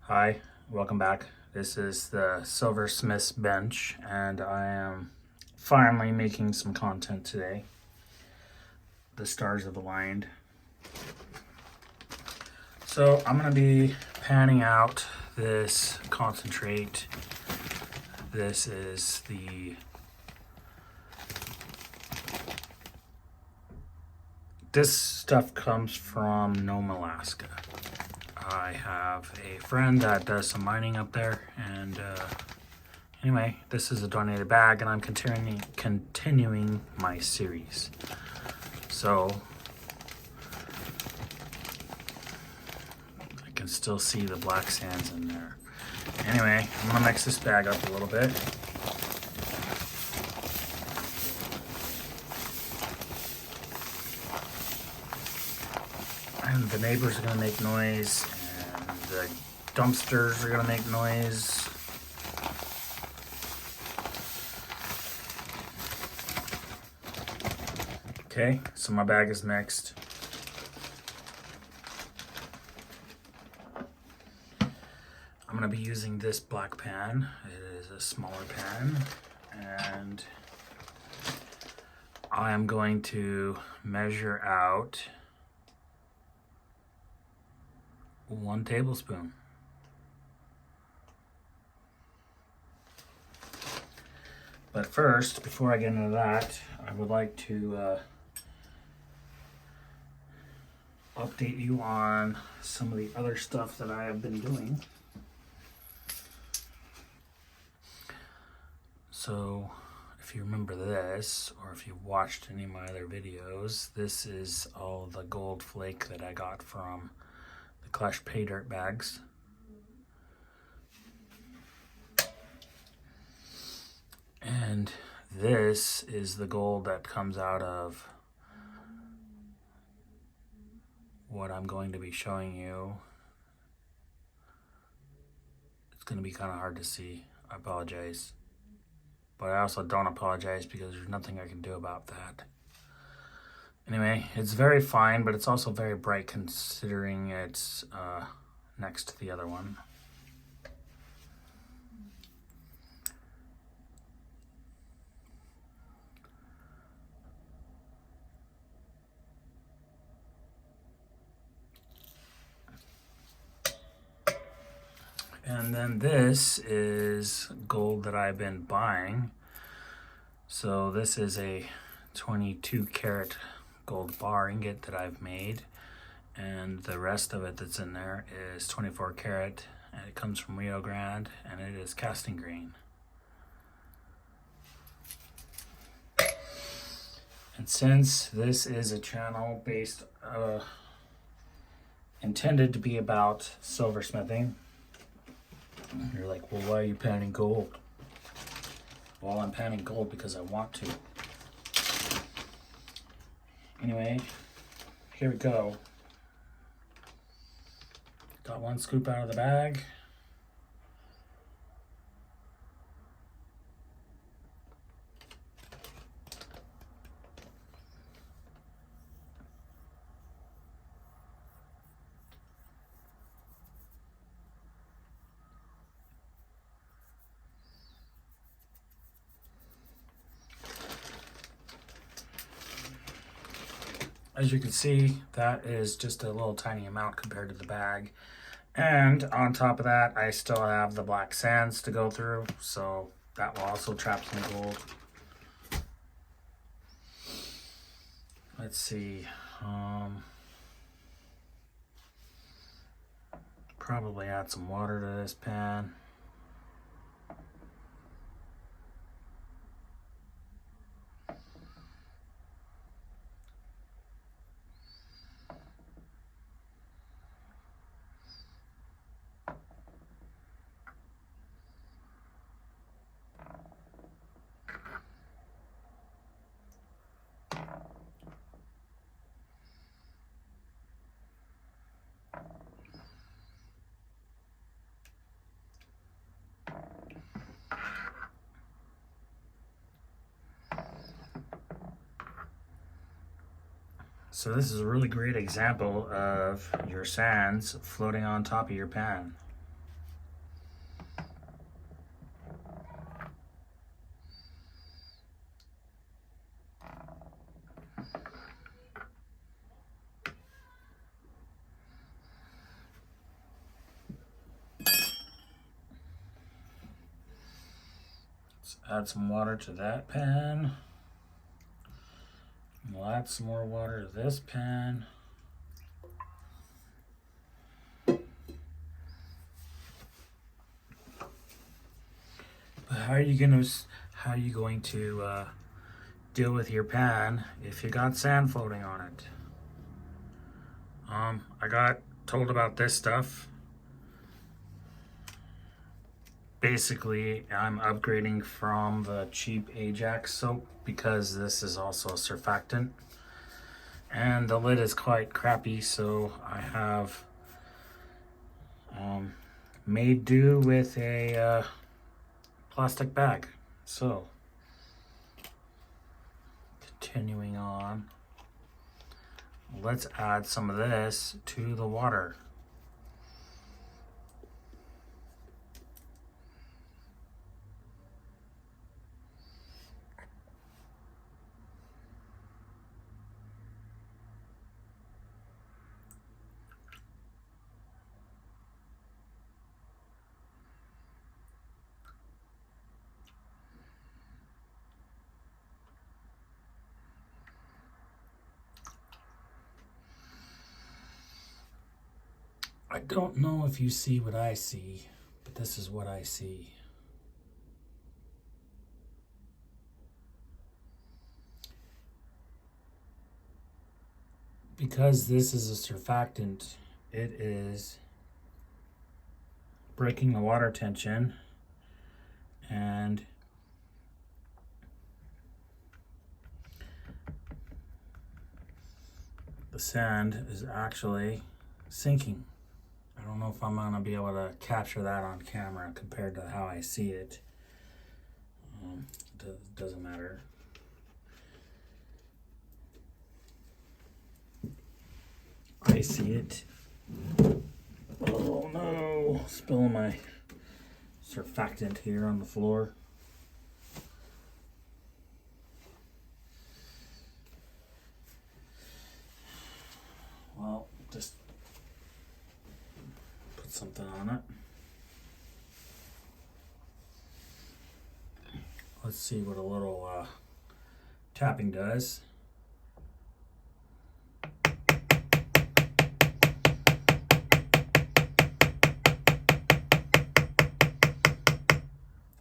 Hi, welcome back. This is the Silversmith's bench, and I am finally making some content today. The stars have aligned. So I'm going to be panning out this concentrate. This is this stuff comes from Nome, Alaska. I have a friend that does some mining up there, and anyway, this is a donated bag, and I'm continuing my series. So I can still see the black sands in there. Anyway, I'm gonna mix this bag up a little bit. And the neighbors are gonna make noise, and the dumpsters are gonna make noise. Okay, so my bag is mixed. I'm gonna be using this black pan. It is a smaller pan, and I am going to measure out 1 tablespoon. But first, before I get into that, I would like to update you on some of the other stuff that I have been doing. So, if you remember this, or if you watched any of my other videos, this is all the gold flake that I got from the Clash Pay Dirt bags. And this is the gold that comes out of what I'm going to be showing you. It's going to be kind of hard to see. I apologize. But I also don't apologize because there's nothing I can do about that. Anyway, it's very fine, but it's also very bright considering it's next to the other one. And then this is gold that I've been buying. So this is a 22 karat gold bar ingot that I've made. And the rest of it that's in there is 24 karat. And it comes from Rio Grande, and it is casting green. And since this is a channel intended to be about silversmithing, you're like, well, why are you panning gold? Well, I'm panning gold because I want to. Anyway, here we go. Got 1 scoop out of the bag. As you can see, that is just a little tiny amount compared to the bag. And on top of that, I still have the black sands to go through, so that will also trap some gold. Let's see. Probably add some water to this pan. So this is a really great example of your sands floating on top of your pan. Let's add some water to that pan. We'll add some more water to this pan. But how are you going to deal with your pan if you got sand floating on it? I got told about this stuff. Basically, I'm upgrading from the cheap Ajax soap because this is also a surfactant. And the lid is quite crappy, so I have made do with a plastic bag. So, continuing on, let's add some of this to the water. I don't know if you see what I see, but this is what I see. Because this is a surfactant, it is breaking the water tension, and the sand is actually sinking. I don't know if I'm gonna be able to capture that on camera compared to how I see it. Doesn't matter. I see it. Oh no, spilling my surfactant here on the floor. Well, just put something on it. Let's see what a little tapping does.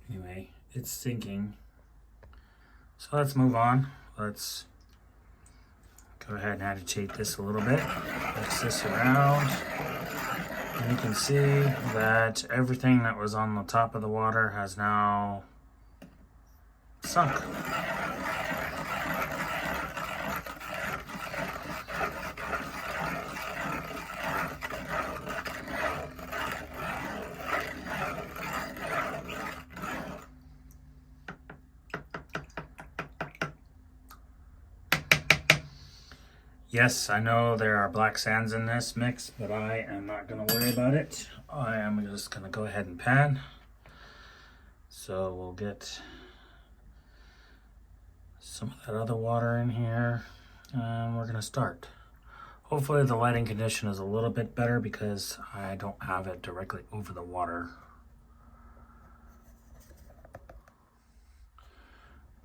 Anyway, it's sinking. So let's move on. Let's go ahead and agitate this a little bit. Mix this around. And you can see that everything that was on the top of the water has now sunk. Yes, I know there are black sands in this mix, but I am not going to worry about it. I am just going to go ahead and pan. So we'll get some of that other water in here, and we're going to start. Hopefully the lighting condition is a little bit better because I don't have it directly over the water.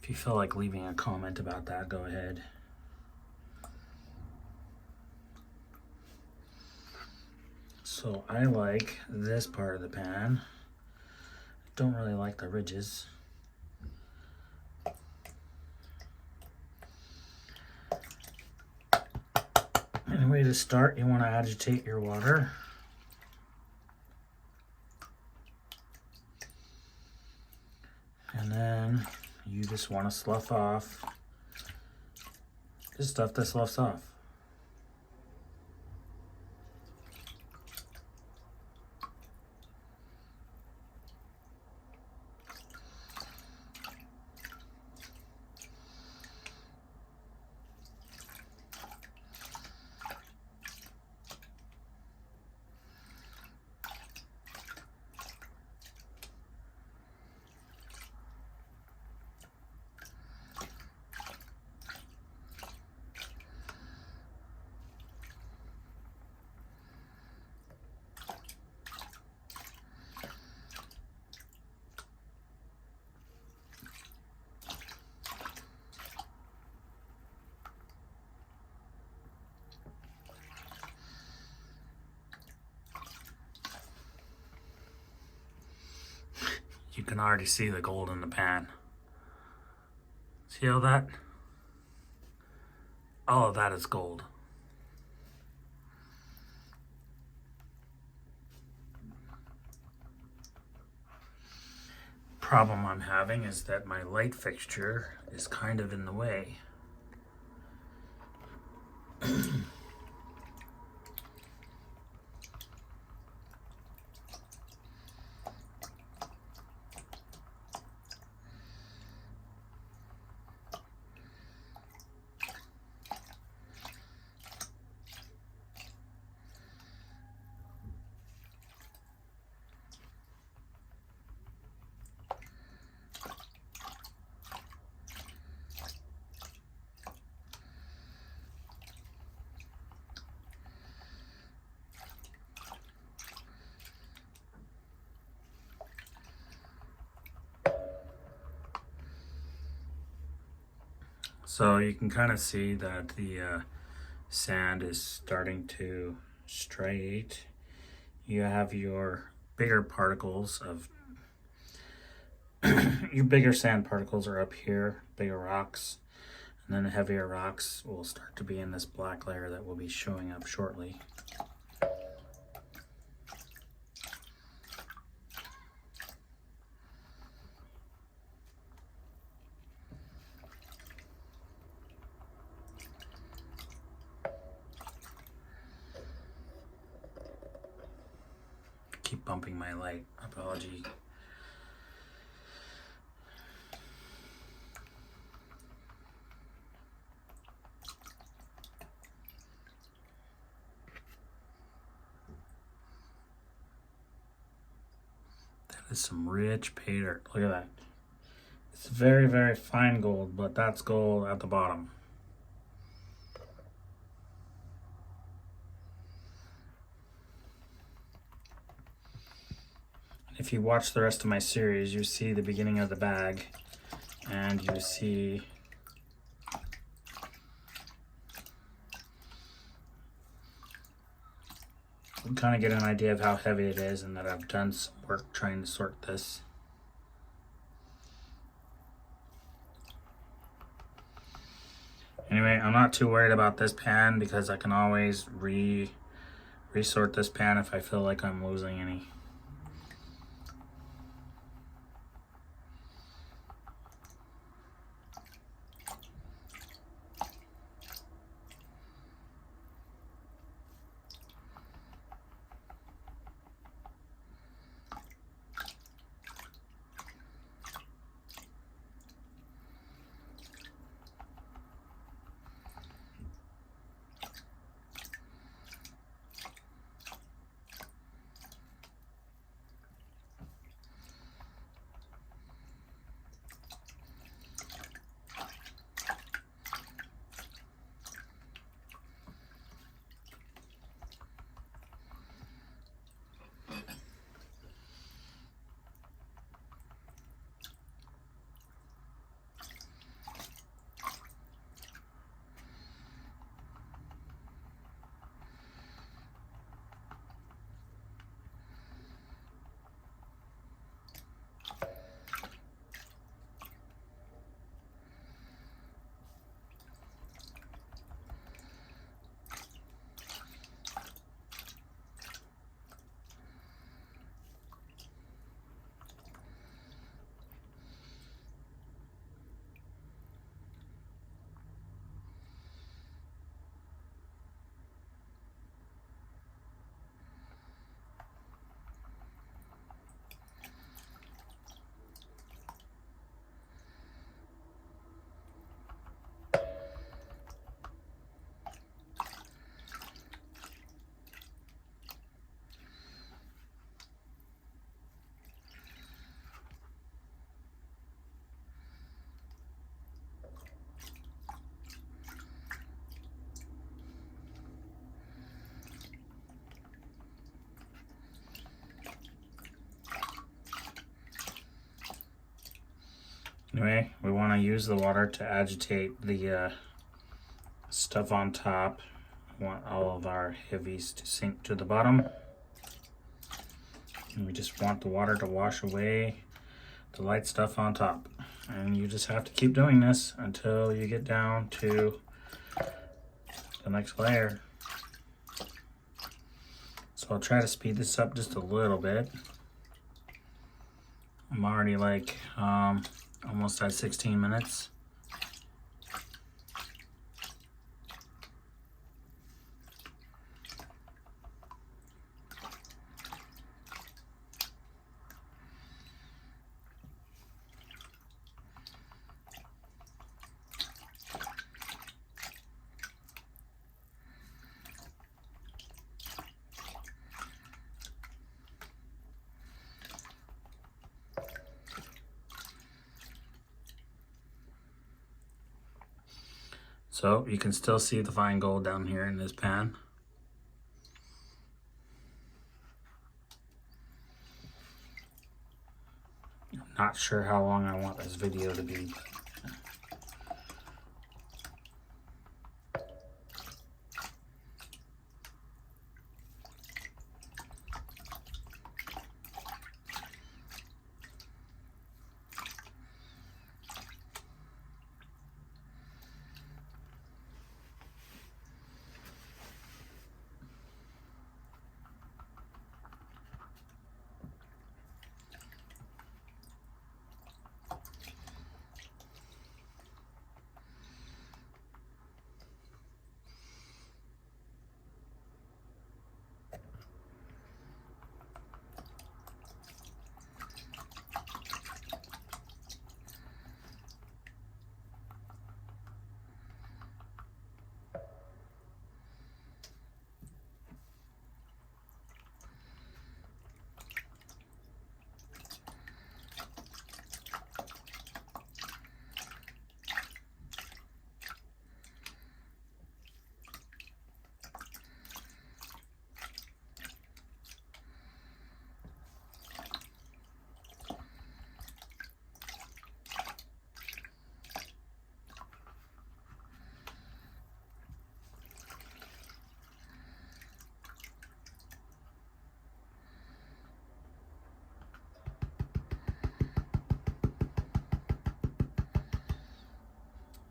If you feel like leaving a comment about that, go ahead. So I like this part of the pan. I don't really like the ridges. Anyway, to start, you want to agitate your water. And then you just want to slough off the stuff that sloughs off. can already see the gold in the pan. See all that? All of that is gold. Problem I'm having is that my light fixture is kind of in the way. So you can kind of see that the sand is starting to striate. You have your bigger particles of your bigger sand particles are up here, bigger rocks, and then the heavier rocks will start to be in this black layer that will be showing up shortly. Keep bumping my light. Apology. That is some rich pay dirt. Look at that. It's very, very fine gold, but that's gold at the bottom. If you watch the rest of my series, you see the beginning of the bag, and you see you kind of get an idea of how heavy it is, and that I've done some work trying to sort this. Anyway, I'm not too worried about this pan because I can always resort this pan if I feel like I'm losing any. Anyway, we want to use the water to agitate the stuff on top. We want all of our heavies to sink to the bottom. And we just want the water to wash away the light stuff on top. And you just have to keep doing this until you get down to the next layer. So I'll try to speed this up just a little bit. I'm already like almost at 16 minutes. So you can still see the fine gold down here in this pan. I'm not sure how long I want this video to be.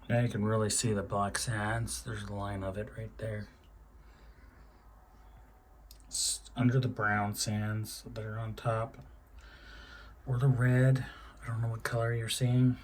Now you can really see the black sands. There's a line of it right there. It's under the brown sands that are on top. Or the red. I don't know what color you're seeing.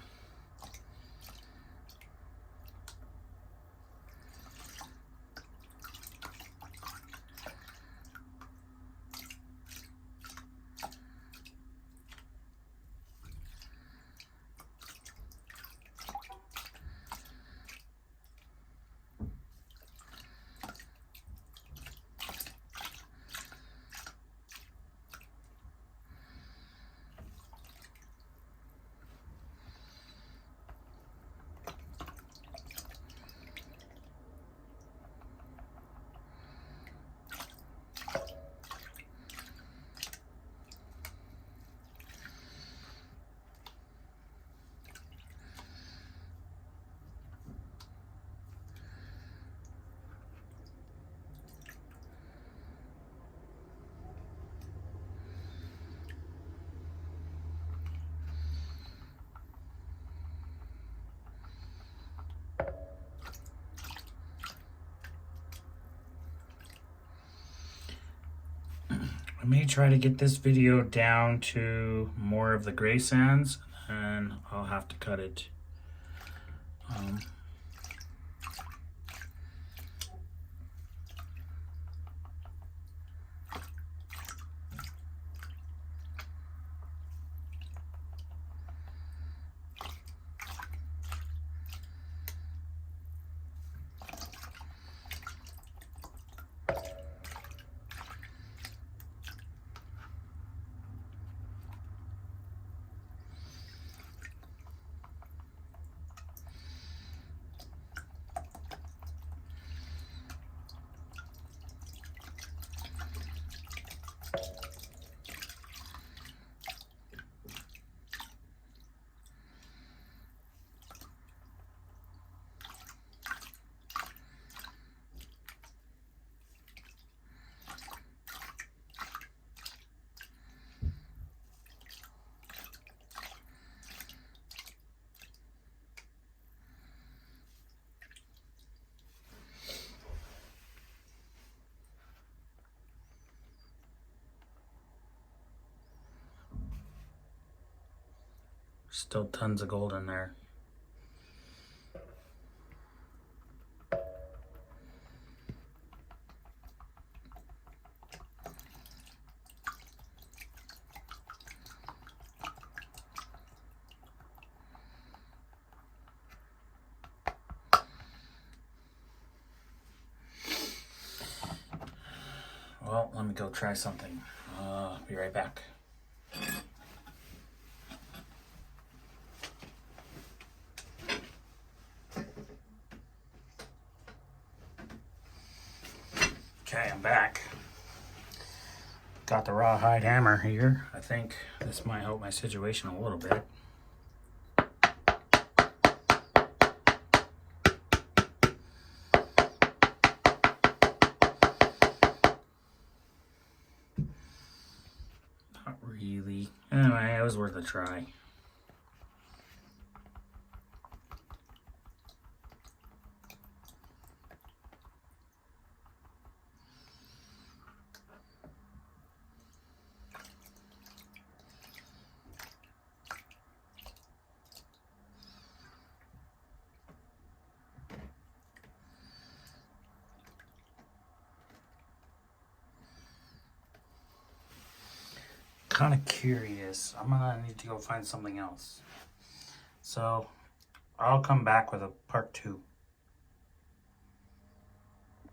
I may try to get this video down to more of the gray sands, and I'll have to cut it. Still tons of gold in there. Well, let me go try something. Be right back. Okay, I'm back. Got the rawhide hammer here. I think this might help my situation a little bit. Not really. Anyway, it was worth a try. Kind of curious. I'm gonna need to go find something else. So I'll come back with a part 2.